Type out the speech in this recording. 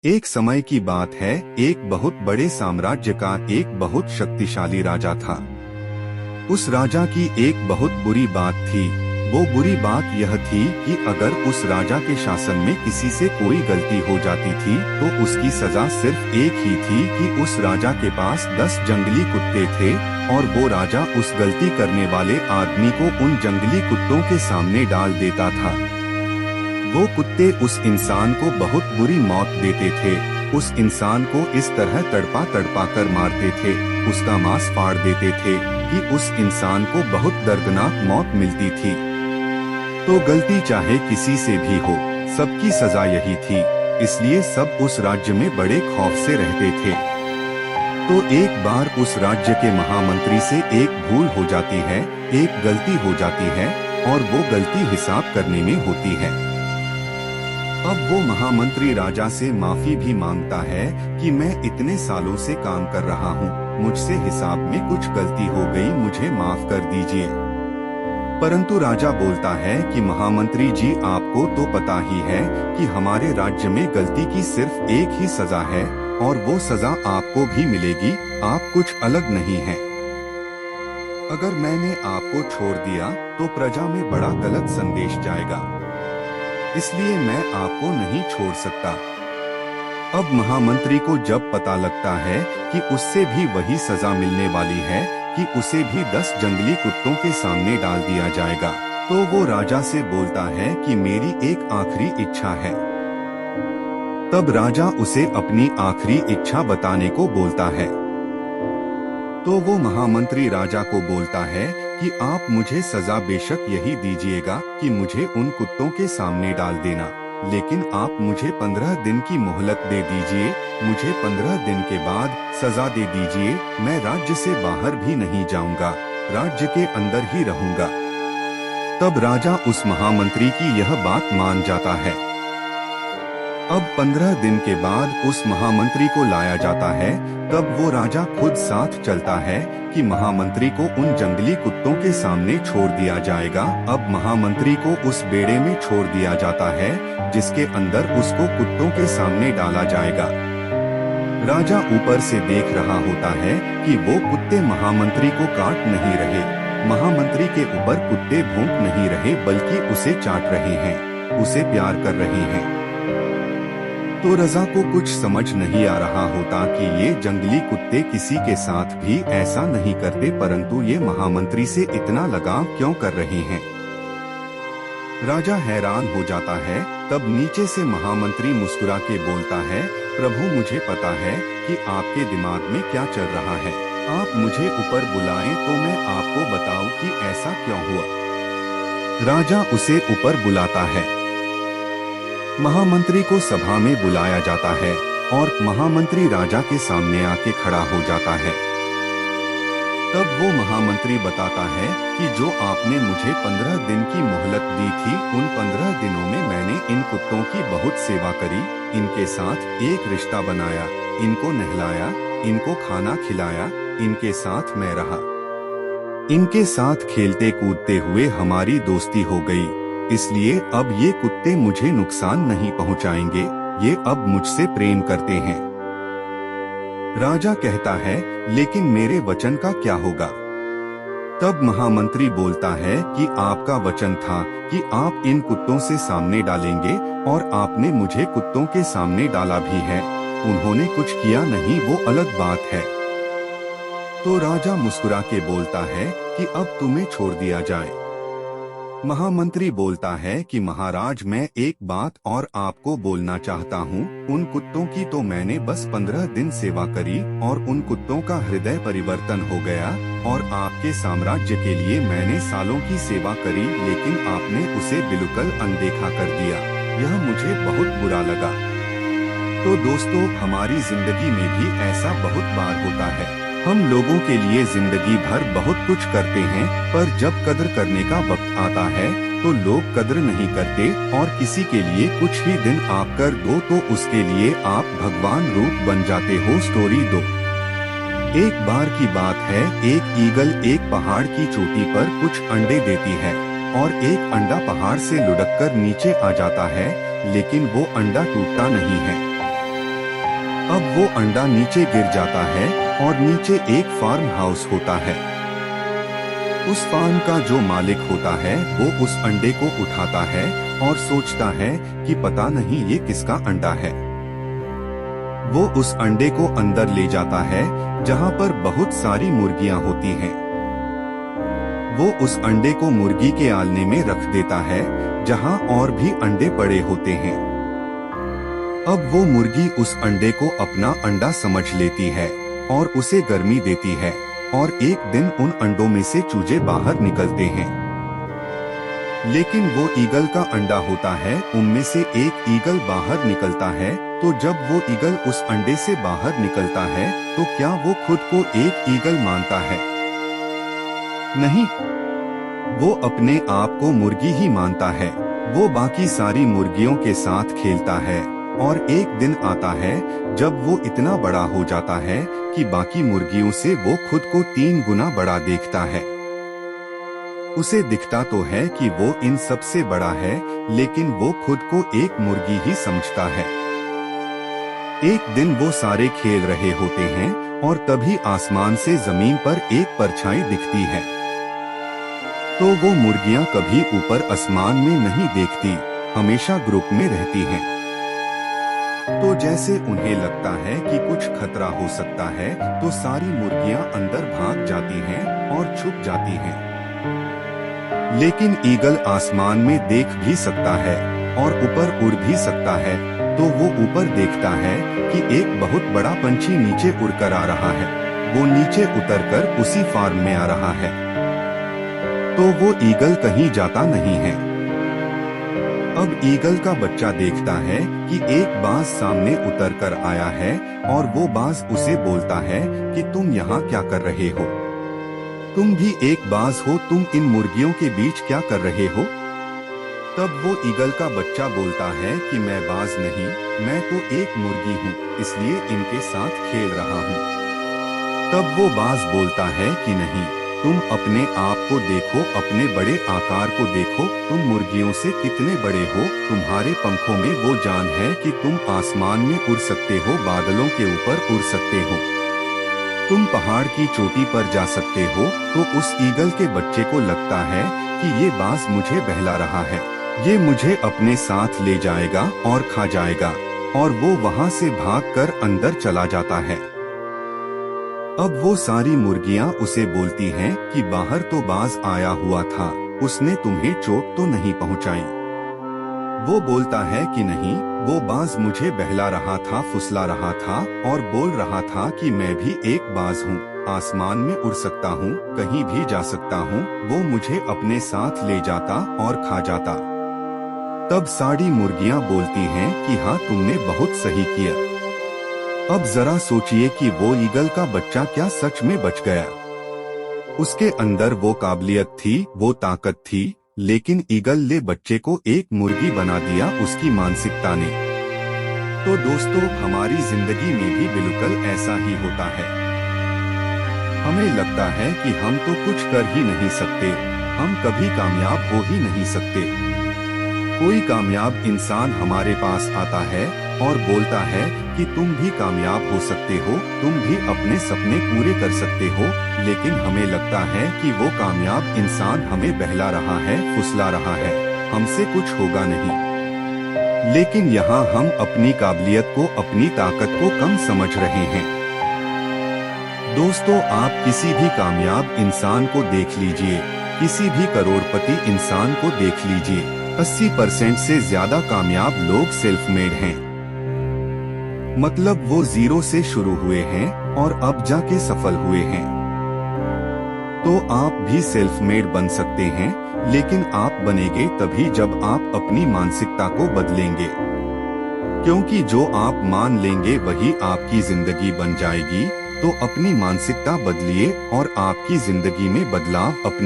एक समय की बात है, एक बहुत बड़े साम्राज्य का एक बहुत शक्तिशाली राजा था। उस राजा की एक बहुत बुरी बात थी। वो बुरी बात यह थी कि अगर उस राजा के शासन में किसी से कोई गलती हो जाती थी तो उसकी सजा सिर्फ एक ही थी कि उस राजा के पास 10 जंगली कुत्ते थे और वो राजा उस गलती करने वाले आदमी को उन जंगली कुत्तों के सामने डाल देता था। वो कुत्ते उस इंसान को बहुत बुरी मौत देते थे। उस इंसान को इस तरह तड़पा तड़पा कर मारते थे, उसका मांस फाड़ देते थे कि उस इंसान को बहुत दर्दनाक मौत मिलती थी। तो गलती चाहे किसी से भी हो, सबकी सजा यही थी। इसलिए सब उस राज्य में बड़े खौफ से रहते थे। तो एक बार उस राज्य के महामंत्री से एक भूल हो जाती है, एक गलती हो जाती है और वो गलती हिसाब करने में होती है। अब वो महामंत्री राजा से माफी भी मांगता है कि मैं इतने सालों से काम कर रहा हूँ, मुझसे हिसाब में कुछ गलती हो गई, मुझे माफ कर दीजिए। परंतु राजा बोलता है कि महामंत्री जी, आपको तो पता ही है कि हमारे राज्य में गलती की सिर्फ एक ही सजा है और वो सजा आपको भी मिलेगी, आप कुछ अलग नहीं हैं। अगर मैंने आपको छोड़ दिया तो प्रजा में बड़ा गलत संदेश जाएगा, इसलिए मैं आपको नहीं छोड़ सकता। अब महामंत्री को जब पता लगता है कि उससे भी वही सजा मिलने वाली है कि उसे भी 10 जंगली कुत्तों के सामने डाल दिया जाएगा, तो वो राजा से बोलता है कि मेरी एक आखिरी इच्छा है। तब राजा उसे अपनी आखिरी इच्छा बताने को बोलता है। तो वो महामंत्री राजा को बोलता है कि आप मुझे सजा बेशक यही दीजिएगा कि मुझे उन कुत्तों के सामने डाल देना, लेकिन आप मुझे 15 दिन की मोहलत दे दीजिए। मुझे 15 दिन के बाद सजा दे दीजिए, मैं राज्य से बाहर भी नहीं जाऊंगा, राज्य के अंदर ही रहूंगा। तब राजा उस महामंत्री की यह बात मान जाता है। अब 15 दिन के बाद उस महामंत्री को लाया जाता है। तब वो राजा खुद साथ चलता है कि महामंत्री को उन जंगली कुत्तों के सामने छोड़ दिया जाएगा। अब महामंत्री को उस बेड़े में छोड़ दिया जाता है जिसके अंदर उसको कुत्तों के सामने डाला जाएगा। राजा ऊपर से देख रहा होता है कि वो कुत्ते महामंत्री को काट नहीं रहे, महामंत्री के ऊपर कुत्ते भौंक नहीं रहे, बल्कि उसे चाट रहे हैं, उसे प्यार कर रहे हैं। तो रजा को कुछ समझ नहीं आ रहा होता कि ये जंगली कुत्ते किसी के साथ भी ऐसा नहीं करते, परंतु ये महामंत्री से इतना लगाव क्यों कर रहे हैं। राजा हैरान हो जाता है। तब नीचे से महामंत्री मुस्कुरा के बोलता है, प्रभु मुझे पता है कि आपके दिमाग में क्या चल रहा है, आप मुझे ऊपर बुलाएं तो मैं आपको बताऊं कि ऐसा क्यों हुआ। राजा उसे ऊपर बुलाता है। महामंत्री को सभा में बुलाया जाता है और महामंत्री राजा के सामने आके खड़ा हो जाता है। तब वो महामंत्री बताता है कि जो आपने मुझे 15 दिन की मोहलत दी थी, उन 15 दिनों में मैंने इन कुत्तों की बहुत सेवा करी, इनके साथ एक रिश्ता बनाया, इनको नहलाया, इनको खाना खिलाया, इनके साथ मैं रहा, इनके साथ खेलते कूदते हुए हमारी दोस्ती हो गई। इसलिए अब ये कुत्ते मुझे नुकसान नहीं पहुंचाएंगे, ये अब मुझसे प्रेम करते हैं। राजा कहता है, लेकिन मेरे वचन का क्या होगा। तब महामंत्री बोलता है कि आपका वचन था कि आप इन कुत्तों से सामने डालेंगे और आपने मुझे कुत्तों के सामने डाला भी है, उन्होंने कुछ किया नहीं, वो अलग बात है। तो राजा मुस्कुरा के बोलता है कि अब तुम्हें छोड़ दिया जाए। महामंत्री बोलता है कि महाराज, मैं एक बात और आपको बोलना चाहता हूँ, उन कुत्तों की तो मैंने बस 15 दिन सेवा करी और उन कुत्तों का हृदय परिवर्तन हो गया, और आपके साम्राज्य के लिए मैंने सालों की सेवा करी, लेकिन आपने उसे बिल्कुल अनदेखा कर दिया, यह मुझे बहुत बुरा लगा। तो दोस्तों, हमारी जिंदगी में भी ऐसा बहुत बार होता है। हम लोगों के लिए जिंदगी भर बहुत कुछ करते हैं, पर जब कद्र करने का वक्त आता है तो लोग कद्र नहीं करते, और किसी के लिए कुछ ही दिन आप कर दो तो उसके लिए आप भगवान रूप बन जाते हो। स्टोरी 2। एक बार की बात है, एक ईगल एक पहाड़ की चोटी पर कुछ अंडे देती है और एक अंडा पहाड़ से लुढ़ककर नीचे आ जाता है, लेकिन वो अंडा टूटता नहीं है। वो अंडा नीचे गिर जाता है और नीचे एक फार्म हाउस होता है। उस फार्म का जो मालिक होता है वो उस अंडे को उठाता है और सोचता है कि पता नहीं ये किसका अंडा है। वो उस अंडे को अंदर ले जाता है जहाँ पर बहुत सारी मुर्गियाँ होती हैं। वो उस अंडे को मुर्गी के आलने में रख देता है जहाँ और भी अंडे पड़े होते हैं। अब वो मुर्गी उस अंडे को अपना अंडा समझ लेती है और उसे गर्मी देती है और एक दिन उन अंडों में से चूजे बाहर निकलते हैं। लेकिन वो ईगल का अंडा होता है, उनमें से एक ईगल बाहर निकलता है। तो जब वो ईगल उस अंडे से बाहर निकलता है तो क्या वो खुद को एक ईगल मानता है? नहीं, वो अपने आप को मुर्गी ही मानता है। वो बाकी सारी मुर्गियों के साथ खेलता है और एक दिन आता है जब वो इतना बड़ा हो जाता है कि बाकी मुर्गियों से वो खुद को 3 गुना बड़ा देखता है। उसे दिखता तो है कि वो इन सबसे बड़ा है, लेकिन वो खुद को एक मुर्गी ही समझता है। एक दिन वो सारे खेल रहे होते हैं और तभी आसमान से जमीन पर एक परछाई दिखती है। तो वो मुर्गियां कभी ऊपर आसमान में नहीं देखती, हमेशा ग्रुप में रहती हैं। तो जैसे उन्हें लगता है कि कुछ खतरा हो सकता है तो सारी मुर्गियां अंदर भाग जाती हैं और छुप जाती हैं। लेकिन ईगल आसमान में देख भी सकता है और ऊपर उड़ भी सकता है। तो वो ऊपर देखता है कि एक बहुत बड़ा पंछी नीचे उड़कर आ रहा है। वो नीचे उतरकर उसी फार्म में आ रहा है। तो वो ईगल कहीं जाता नहीं है। अब ईगल का बच्चा देखता है कि एक बाज सामने उतरकर आया है और वो बाज उसे बोलता है कि तुम यहाँ क्या कर रहे हो? तुम भी एक बाज हो, तुम इन मुर्गियों के बीच क्या कर रहे हो? तब वो ईगल का बच्चा बोलता है कि मैं बाज नहीं, मैं तो एक मुर्गी हूँ, इसलिए इनके साथ खेल रहा हूँ। तब वो बाज बोलता है कि नहीं, तुम अपने आप को देखो, अपने बड़े आकार को देखो, तुम मुर्गियों से कितने बड़े हो। तुम्हारे पंखों में वो जान है कि तुम आसमान में उड़ सकते हो, बादलों के ऊपर उड़ सकते हो, तुम पहाड़ की चोटी पर जा सकते हो। तो उस ईगल के बच्चे को लगता है कि ये बाज मुझे बहला रहा है, ये मुझे अपने साथ ले जाएगा और खा जाएगा, और वो वहाँ से भागकर अंदर चला जाता है। अब वो सारी मुर्गियाँ उसे बोलती हैं कि बाहर तो बाज आया हुआ था, उसने तुम्हें चोट तो नहीं पहुँचाई? वो बोलता है कि नहीं, वो बाज मुझे बहला रहा था, फुसला रहा था और बोल रहा था कि मैं भी एक बाज हूँ, आसमान में उड़ सकता हूँ, कहीं भी जा सकता हूँ, वो मुझे अपने साथ ले जाता और खा जाता। तब सारी मुर्गियाँ बोलती हैं कि हाँ, तुमने बहुत सही किया। अब जरा सोचिए कि वो ईगल का बच्चा क्या सच में बच गया? उसके अंदर वो काबिलियत थी, वो ताकत थी, लेकिन ईगल ने बच्चे को एक मुर्गी बना दिया उसकी मानसिकता ने। तो दोस्तों, हमारी जिंदगी में भी बिल्कुल ऐसा ही होता है। हमें लगता है कि हम तो कुछ कर ही नहीं सकते, हम कभी कामयाब हो ही नहीं सकते। कोई कामयाब इंसान हमारे पास आता है और बोलता है कि तुम भी कामयाब हो सकते हो, तुम भी अपने सपने पूरे कर सकते हो, लेकिन हमें लगता है कि वो कामयाब इंसान हमें बहला रहा है, फुसला रहा है, हमसे कुछ होगा नहीं। लेकिन यहाँ हम अपनी काबिलियत को, अपनी ताकत को कम समझ रहे हैं। दोस्तों, आप किसी भी कामयाब इंसान को देख लीजिए, किसी भी करोड़पति इंसान को देख लीजिए, 80% से ज्यादा कामयाब लोग सेल्फ मेड हैं। मतलब वो जीरो से शुरू हुए हैं और अब जाके सफल हुए हैं। तो आप भी सेल्फ मेड बन सकते हैं, लेकिन आप बनेंगे तभी जब आप अपनी मानसिकता को बदलेंगे, क्योंकि जो आप मान लेंगे वही आपकी जिंदगी बन जाएगी। तो अपनी मानसिकता बदलिए और आपकी जिंदगी में बदलाव अपने